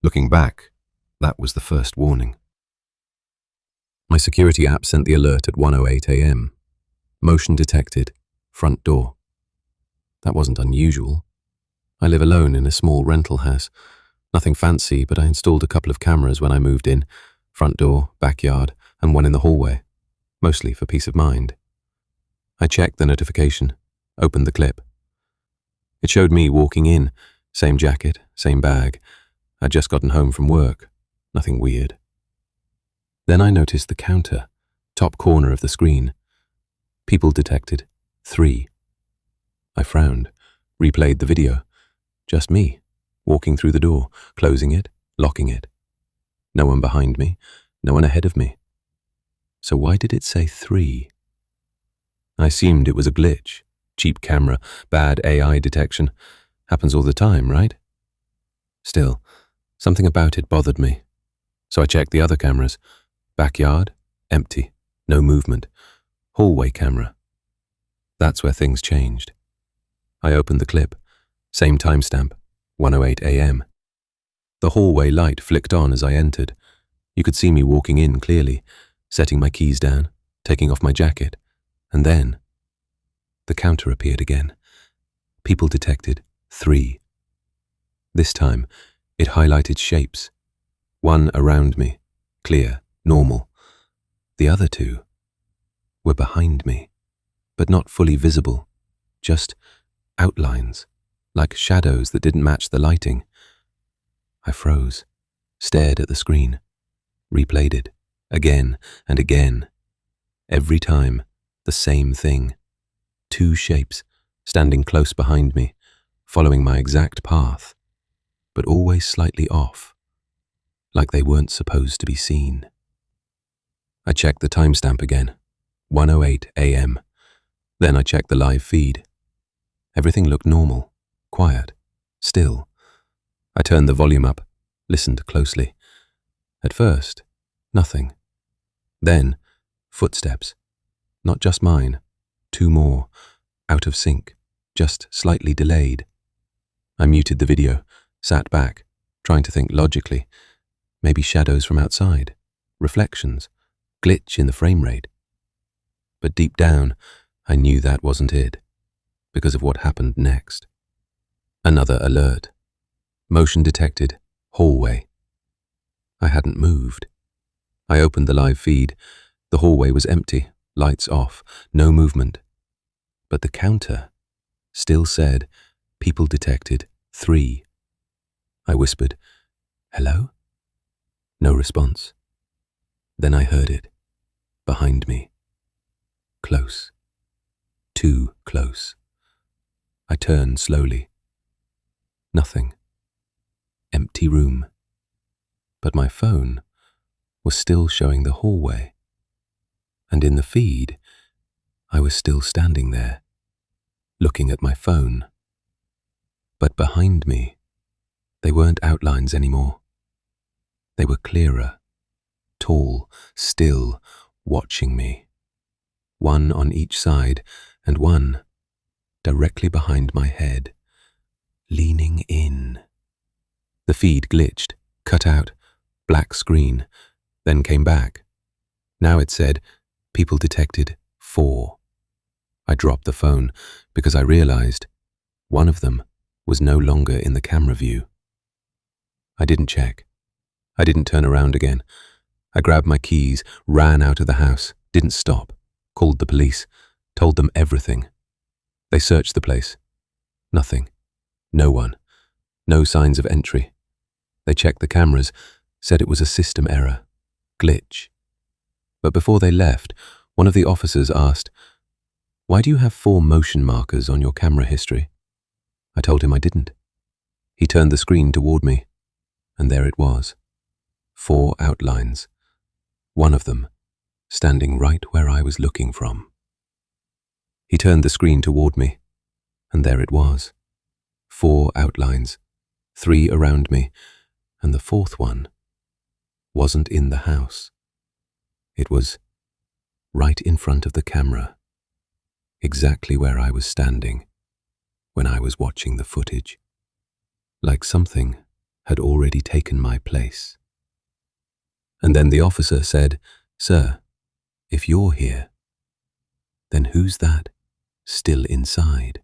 Looking back, that was the first warning. My security app sent the alert at 1:08 a.m. Motion detected, front door. That wasn't unusual. I live alone in a small rental house. Nothing fancy, but I installed a couple of cameras when I moved in, front door, backyard, and one in the hallway, mostly for peace of mind. I checked the notification, opened the clip. It showed me walking in, same jacket, same bag. I'd just gotten home from work, nothing weird. Then I noticed the counter, top corner of the screen. People detected, 3. I frowned, replayed the video. Just me, walking through the door, closing it, locking it. No one behind me, no one ahead of me. So why did it say 3? I assumed it was a glitch, cheap camera, bad AI detection. Happens all the time, right? Still, something about it bothered me. So I checked the other cameras. Backyard, empty, no movement. Hallway camera. That's where things changed. I opened the clip. Same timestamp, 1:08 a.m. The hallway light flicked on as I entered. You could see me walking in clearly, setting my keys down, taking off my jacket, and then the counter appeared again. People detected, 3. This time, it highlighted shapes. One around me, clear, normal. The other 2 were behind me, but not fully visible, just outlines, like shadows that didn't match the lighting. I froze, stared at the screen, replayed it, again and again. Every time, the same thing. 2 shapes, standing close behind me, following my exact path, but always slightly off, like they weren't supposed to be seen. I checked the timestamp again, 1:08 a.m. Then I checked the live feed. Everything looked normal, quiet, still. I turned the volume up, listened closely. At first, nothing. Then, footsteps. Not just mine, 2 more, out of sync, just slightly delayed. I muted the video, sat back, trying to think logically. Maybe shadows from outside, reflections, glitch in the frame rate. But deep down, I knew that wasn't it, because of what happened next. Another alert. Motion detected, hallway. I hadn't moved. I opened the live feed. The hallway was empty, lights off, no movement. But the counter still said, people detected, 3. I whispered, hello? No response. Then I heard it, behind me. Close. Too close. I turned slowly. Nothing. Empty room. But my phone was still showing the hallway. And in the feed, I was still standing there, looking at my phone. But behind me, they weren't outlines anymore. They were clearer, tall, still, watching me. One on each side, and one directly behind my head, leaning in. The feed glitched, cut out, black screen, then came back. Now it said, people detected, 4. I dropped the phone because I realized one of them was no longer in the camera view. I didn't check. I didn't turn around again. I grabbed my keys, ran out of the house, didn't stop, called the police, told them everything. They searched the place. Nothing. No one. No signs of entry. They checked the cameras, said it was a system error, glitch. But before they left, one of the officers asked, "Why do you have 4 motion markers on your camera history?" I told him I didn't. He turned the screen toward me, and there it was. 4 outlines. One of them standing right where I was looking from. He turned the screen toward me, and there it was. 4 outlines, 3 around me, and the 4th one wasn't in the house. It was right in front of the camera, exactly where I was standing when I was watching the footage. Like something had already taken my place. And then the officer said, "Sir, if you're here, then who's that still inside?"